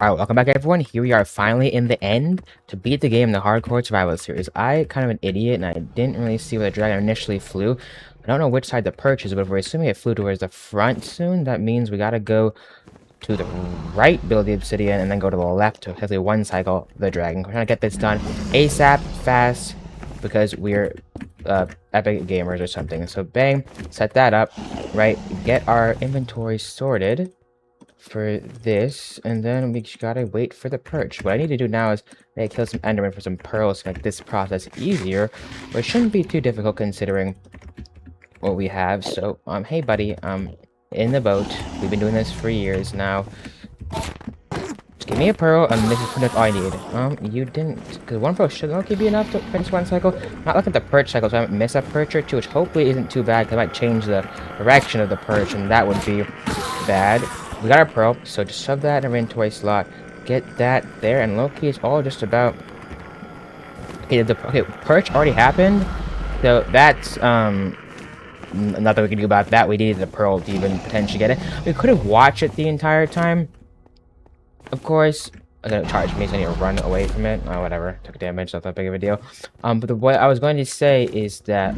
Alright, welcome back everyone. Here we are finally in the end to beat the game in the Hardcore Survival series. I kind of an idiot and I didn't really see where the dragon initially flew. I don't know which side the perch is, but if we're assuming it flew towards the front soon, that means we gotta go to the right, build the obsidian, and then go to the left to hopefully one cycle the dragon. We're trying to get this done ASAP, fast, because we're epic gamers or something. So bang, set that up, right, get our inventory sorted for this, and then we just gotta wait for the perch. What I need to do now is maybe kill some endermen for some pearls to make this process easier, which shouldn't be too difficult considering what we have. So, hey buddy, in the boat. We've been doing this for years now. Just give me a pearl, and this is pretty much all I need. You didn't, because one pearl should okay be enough to finish one cycle. Not looking at the perch cycle, so I might miss a perch or two, which hopefully isn't too bad, because I might change the direction of the perch, and that would be bad. We got our pearl, so just shove that in our inventory slot. Get that there, and Loki is all just about. Okay, okay, perch already happened, so that's nothing we can do about that. We needed the pearl to even potentially get it. We could have watched it the entire time. Of course, it's gonna charge me, so I need to run away from it. Oh, whatever. Took damage, not that big of a deal. But what I was going to say is that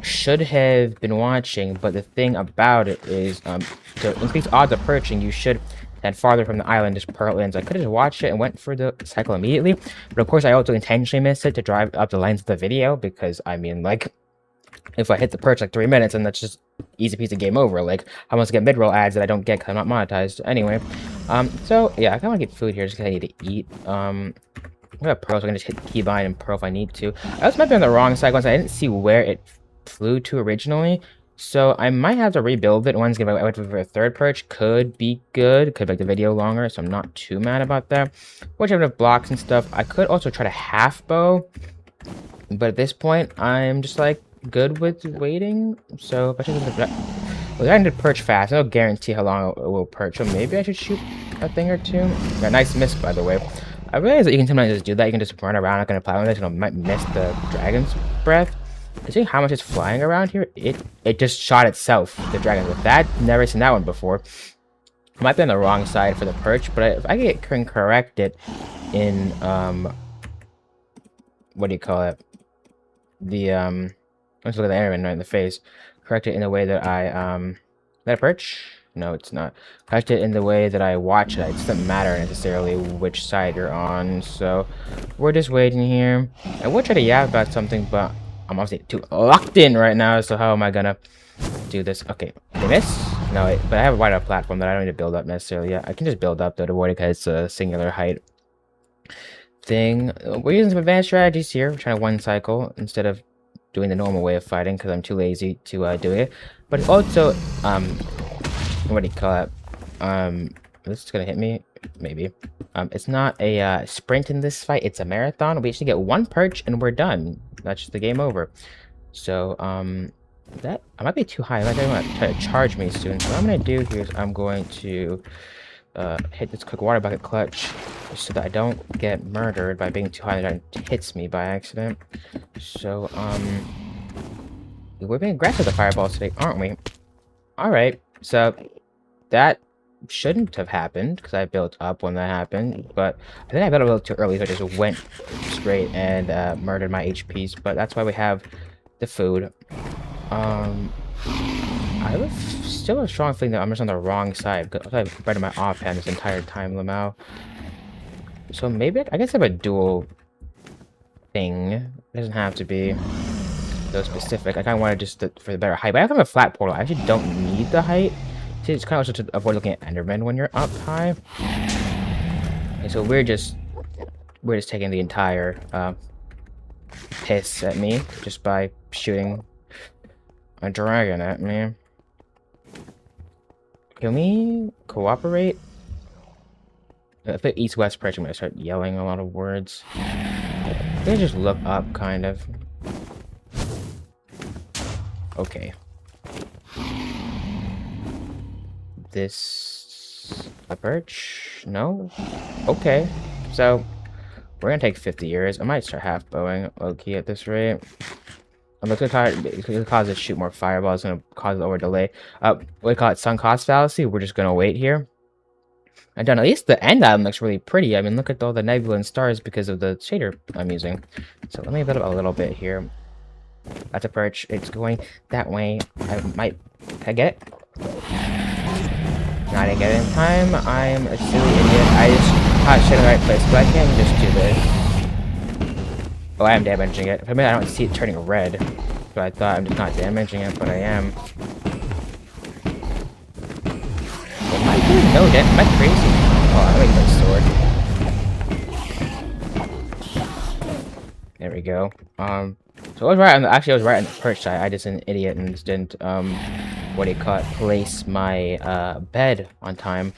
should have been watching, but the thing about it is to increase odds of perching, you should stand farther from the island, just pearl in. So I could have just watched it and went for the cycle immediately, but of course I also intentionally missed it to drive up the length of the video, because I mean, like, if I hit the perch like 3 minutes, and that's just easy piece of game over. Like, I must get mid-roll ads that I don't get because I'm not monetized anyway. So yeah, I kind of want to get food here just because I need to eat. I got pearls, so I can just hit keybind and pearl if I need to. I also might be on the wrong side once I didn't see where it flew to originally, so I might have to rebuild it once. If I went for a third perch, could be good, could make the video longer, so I'm not too mad about that. Which I have enough blocks and stuff. I could also try to half bow, but at this point I'm just like good with waiting. So if I should, well, I need to perch fast. I don't guarantee how long it will perch, so maybe I should shoot a thing or two. Yeah, nice miss, by the way. I realize that you can sometimes just do that. You can just run around, not gonna apply with it, and it might miss the dragon's breath. Considering how much is flying around here, it just shot itself, the dragon. With that, never seen that one before. I might be on the wrong side for the perch, but if I can correct it in what do you call it? The let's look at the enderman right in the face. Correct it in the way that I that a perch? No, it's not. Correct it in the way that I watch it. It doesn't matter necessarily which side you're on. So we're just waiting here. I would try to yap about something, but I'm obviously too locked in right now, so how am I gonna do this? Okay, did I miss? No, wait, but I have a wider platform that I don't need to build up necessarily yet. I can just build up though to avoid it because it's a singular height thing. We're using some advanced strategies here. We're trying to one cycle instead of doing the normal way of fighting because I'm too lazy to do it. But also, what do you call it? This is gonna hit me, maybe. It's not a sprint in this fight, it's a marathon. We actually get one perch and we're done. That's just the game over. So that I might be too high. I might want to try to charge me soon. So what I'm gonna do here is I'm going to hit this quick water bucket clutch so that I don't get murdered by being too high and it hits me by accident. So we're being aggressive with the fireballs today, aren't we? Alright, so that shouldn't have happened because I built up when that happened, but I think I built a little too early, so I just went straight and murdered my HPs. But that's why we have the food. I have still a strong feeling that I'm just on the wrong side because I've read my offhand this entire time, Lamau. So maybe I guess I have a dual thing. It doesn't have to be so specific. I kind of wanted just for the better height, but I have a flat portal. I actually don't need the height. See, it's kind of also to avoid looking at endermen when you're up high. Okay, so we're just taking the entire piss at me just by shooting a dragon at me. Can we cooperate? If it east-west perch, I'm gonna start yelling a lot of words. I'm gonna just look up, kind of. Okay. This a perch? No? Okay. So we're gonna take 50 years. I might start half bowing low-key at this rate. It's gonna cause it to shoot more fireballs, it's gonna cause it over delay. What we call it sunk cost fallacy. We're just gonna wait here. I've done. At least the end island looks really pretty. I mean, look at all the nebula and stars because of the shader I'm using. So let me build up a little bit here. That's a perch. It's going that way. I might... Can I get it? No, I didn't get it in time. I'm a silly idiot. I just caught shit in the right place, but I can't just do this. Oh, I am damaging it. For a minute, I don't see it turning red. So I thought I'm just not damaging it, but I am. Am I doing no damage? Am I crazy? Oh, let me get a sword. There we go. So I was right on the, actually I was right on the perch side. I just an idiot and just didn't what do you call it, place my bed on time.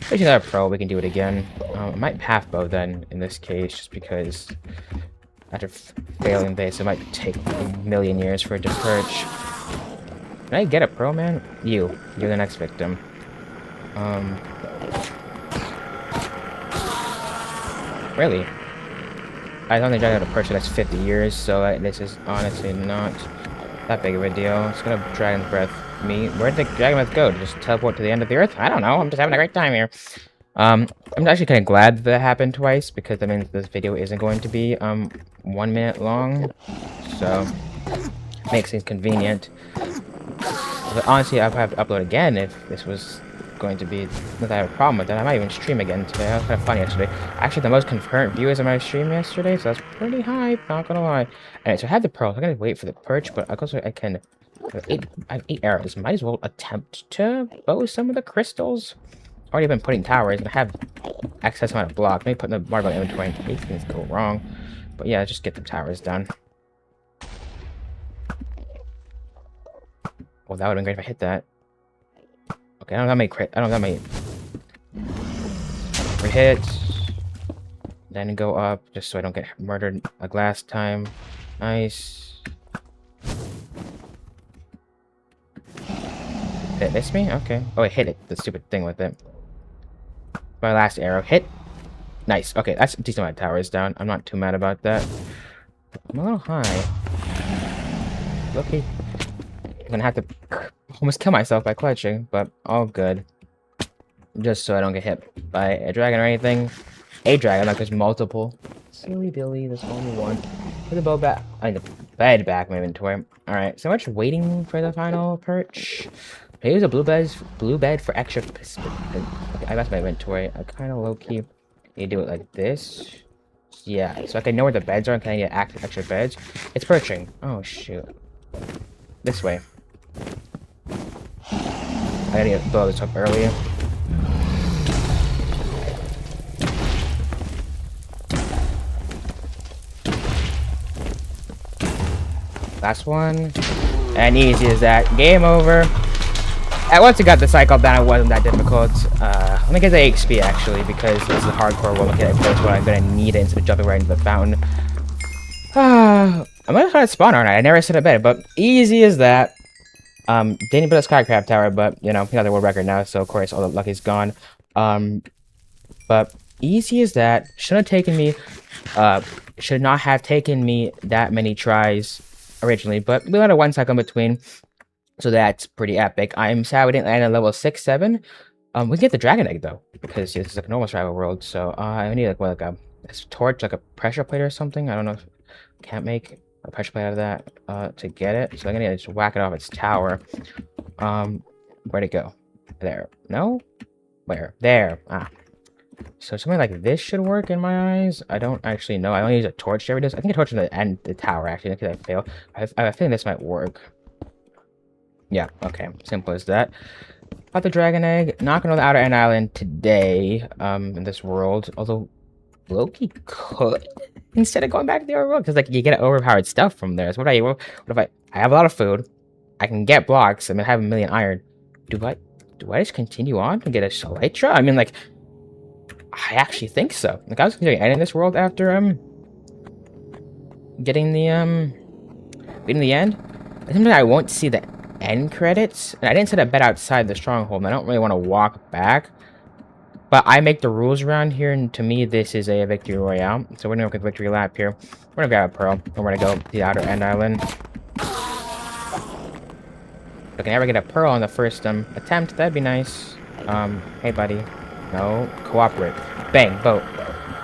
There's another pro, we can do it again. I might half bow then in this case, just because after failing this, it might take a million years for it to perch. Can I get a pro, man? You're the next victim. Really? I don't think I got a perch that's 50 years, so this is honestly not that big of a deal. It's gonna Dragon's Breath me. Where'd the Dragon's Breath go? To just teleport to the end of the earth? I don't know. I'm just having a great time here. I'm actually kind of glad that happened twice, because that means this video isn't going to be 1 minute long. So makes things convenient. But honestly, I'd have to upload again if this was going to be that I have a problem with that. I might even stream again today. That was kind of fun yesterday. Actually, the most concurrent viewers on my stream yesterday, so that's pretty high, not gonna lie. Alright, so I have the pearls. I'm gonna wait for the perch, but I can I have 8 arrows. Might as well attempt to bow some of the crystals. Already been putting towers, and I have excess amount of blocks. Maybe putting the marble inventory in case things go wrong. But yeah, just get the towers done. Oh, that would have been great if I hit that. Okay, I don't have many crit. I don't have many. Hit. Then go up, just so I don't get murdered like last time. Nice. Did it miss me? Okay. Oh, it hit it. The stupid thing with it. My last arrow hit. Nice. Okay, that's a decent amount of towers down. I'm not too mad about that. I'm a little high. Okay. I'm gonna have to almost kill myself by clutching, but all good. Just so I don't get hit by a dragon or anything. A dragon, like there's multiple. Silly Billy, there's only one. Put the bow back. I mean, the bed back in my inventory. Alright, so much waiting for the final perch. I use a blue bed for extra. Okay, I got my inventory. I kind of low key. You do it like this. Yeah, so I can know where the beds are and can I get active extra beds. It's perching. Oh shoot. This way. I gotta blow this up earlier. Last one. And easy as that. Game over. Once I got the cycle down, it wasn't that difficult. Let me get the XP actually, because this is a hardcore one. Look at it first, but I'm gonna need it instead of jumping right into the fountain. I'm gonna try to spawn, aren't I? I never said it better, but easy as that. Didn't build a skycraft tower, but you know, he got the world record now, so of course all the luck is gone. But easy as that. Should not have taken me that many tries originally, but we had a 1 second between, so that's pretty epic. I'm sad we didn't land at level 6, 7. We can get the dragon egg though, because this is like a normal survival world. So I need like a torch, like a pressure plate or something. I don't know if can't make a pressure plate out of that to get it. So I'm gonna just whack it off its tower. Where'd it go? There. No? Where? There. Ah. So something like this should work in my eyes. I don't actually know. I only use a torch every day. I think a torch in the end the tower actually, because I fail. I think this might work. Yeah, okay. Simple as that. Got the dragon egg. Not gonna go to the outer end island today, in this world. Although Loki could instead of going back to the other world, because like you get overpowered stuff from there. So what if I have a lot of food, I can get blocks, I have a million iron. Do I just continue on and get a Elytra? I mean, like, I actually think so. Like I was considering ending this world after getting the beating the end. Sometimes I won't see the end credits. And I didn't set a bed outside the stronghold, and I don't really want to walk back. But I make the rules around here, and to me, this is a victory royale. So we're gonna go with victory lap here. We're gonna grab a pearl, and we're gonna go to the outer end island. If I can ever get a pearl on the first attempt, that'd be nice. Hey buddy. No, cooperate. Bang, vote.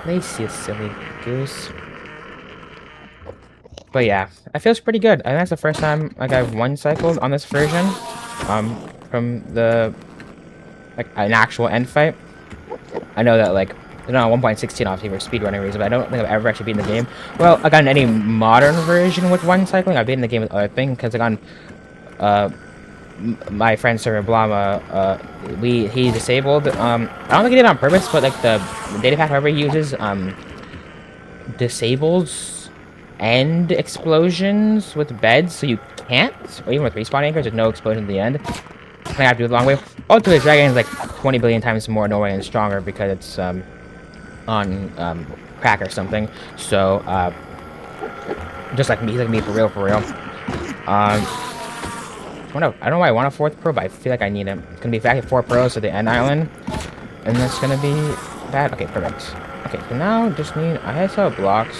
Lace, you silly goose. But yeah, it feels pretty good. I think that's the first time like I've one cycled on this version. From the like an actual end fight. I know that like I don't know 1.16 obviously for speedrunning reasons, but I don't think I've ever actually beaten the game. Well, I got in any modern version with one cycling. I've beaten the game with other things because I got my friend Sir Blama, he disabled. I don't think he did it on purpose, but like the data pack however he uses disables end explosions with beds, so you can't, or even with respawn anchors, there's no explosion at the end. I have to do it the long way. Ultimately, Dragon is like 20 billion times more annoying and stronger because it's on crack or something. So just like me, he's like me for real, for real. I don't know why I want a 4th pro, but I feel like I need it. It's gonna be back at 4 pros to the end island, and that's gonna be bad. Okay, perfect. Okay, so now just need I saw blocks.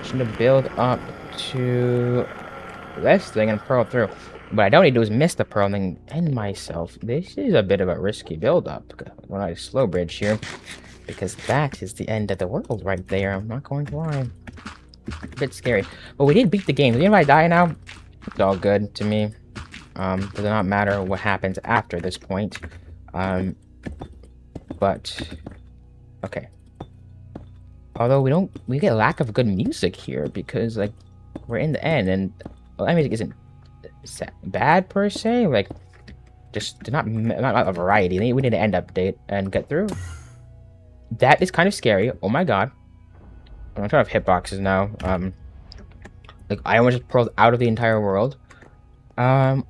Should have build up to this thing and pearl through. What I don't need to do is miss the pearl and then end myself. This is a bit of a risky build up when I slow bridge here, because that is the end of the world right there. I'm not going to lie. A bit scary, but we did beat the game. Even if I die now, it's all good to me. Does not matter what happens after this point. But okay. Although we get a lack of good music here because like we're in the end and well, that music isn't bad per se. Like just not a variety. We need to end update and get through. That is kind of scary. Oh my god. I'm trying to have hitboxes now. Like I almost just pearled out of the entire world. I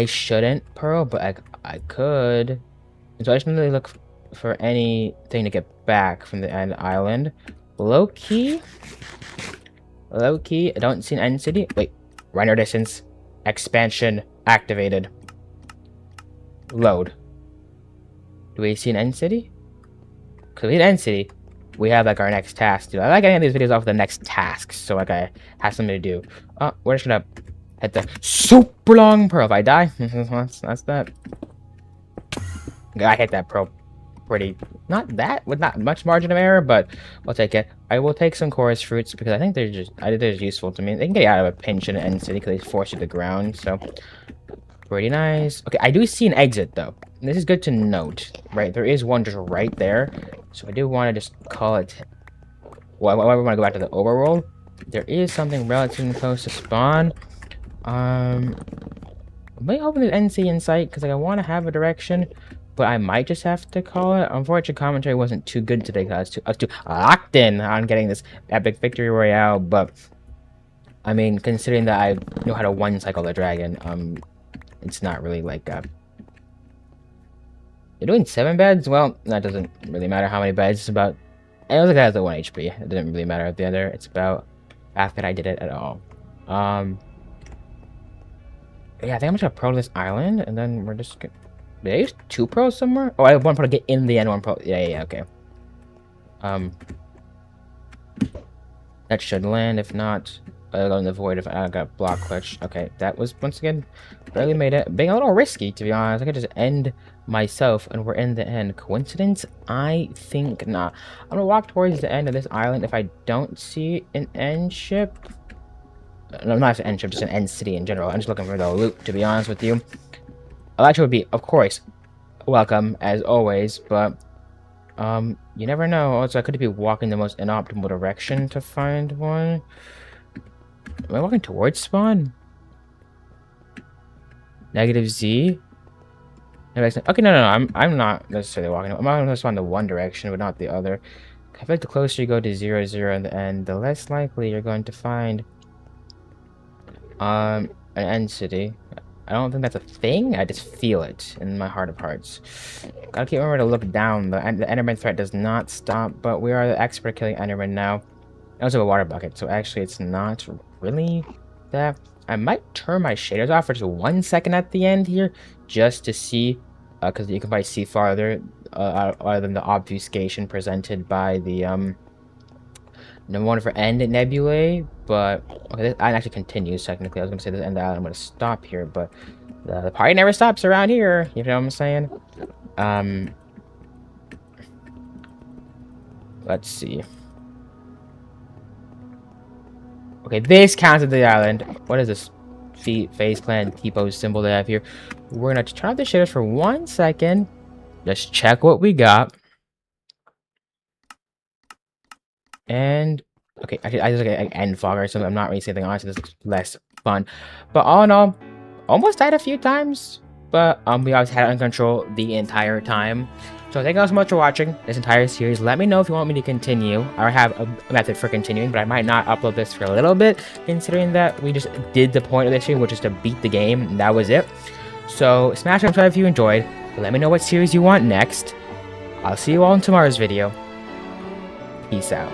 shouldn't pearl, but I could. And so I just need to look for anything to get back from the end island. Low key, I don't see an end city. Wait, render distance, expansion activated. Load. Do we see an end city? Because we need an end city. We have like our next task, dude. I like getting these videos off the next tasks, so like I have something to do. Oh, we're just gonna hit the super long pearl. If I die, that's that. I hit that pearl pretty, not much margin of error, but I'll take it. I will take some chorus fruits because I think they're just useful to me. They can get you out of a pinch in an end city because they force you to the ground, so pretty nice. Okay, I do see an exit though. This is good to note, right? There is one just right there, so I do want to just call it. Well, I want to go back to the overworld. There is something relatively close to spawn. I might open the NC in sight because like, I want to have a direction, but I might just have to call it. Unfortunately, commentary wasn't too good today because I was too locked in on getting this epic victory royale. But I mean, considering that I know how to one cycle the dragon, it's not really like you're doing 7 beds. Well, that doesn't really matter how many beds. It's about it was like that has a 1 HP. It didn't really matter at the other. It's about the fact that I did it at all. Yeah, I think I'm just gonna pro this island, and then we're just gonna... Did I use 2 pros somewhere? Oh, I have 1 pro to get in the end, 1 pro... Yeah, okay. That should land, if not... I'll go in the void if I got block glitch. Okay, that was, once again, barely made it. Being a little risky, to be honest. I could just end myself, and we're in the end. Coincidence? I think not. I'm gonna walk towards the end of this island if I don't see an end ship. No, not an end ship, just an end city in general. I'm just looking for the loot, to be honest with you. Elytra would be, of course, welcome, as always, but, you never know. Also, I could be walking the most inoptimal direction to find one. Am I walking towards spawn? Negative Z? Okay, no, I'm not necessarily walking. I'm going to spawn the one direction, but not the other. I feel like the closer you go to 0, 0 in the end, the less likely you're going to find an end city. I don't think that's a thing. I just feel it in my heart of hearts. Gotta keep remembering to look down. The Enderman threat does not stop, but we are the expert killing Enderman now. I also have a water bucket, so actually it's not really that. I might turn my shaders off for just 1 second at the end here, just to see, because you can probably see farther, other than the obfuscation presented by the number 1 for end nebulae. But okay, this island actually continues technically. I was gonna say this end island. I'm gonna stop here, but the party never stops around here. You know what I'm saying? Let's see. Okay, this counts as the island. What is this? Face Clan T-pose symbol they have here. We're gonna turn off the shaders for 1 second. Just check what we got. And okay, I just like end fog or something. I'm not really saying anything honestly. This looks less fun. But all in all, almost died a few times. But we always had it under control the entire time. So thank you all so much for watching this entire series. Let me know if you want me to continue. I have a method for continuing, but I might not upload this for a little bit, considering that we just did the point of this stream, which is to beat the game, and that was it. So smash subscribe if you enjoyed. Let me know what series you want next. I'll see you all in tomorrow's video. Peace out.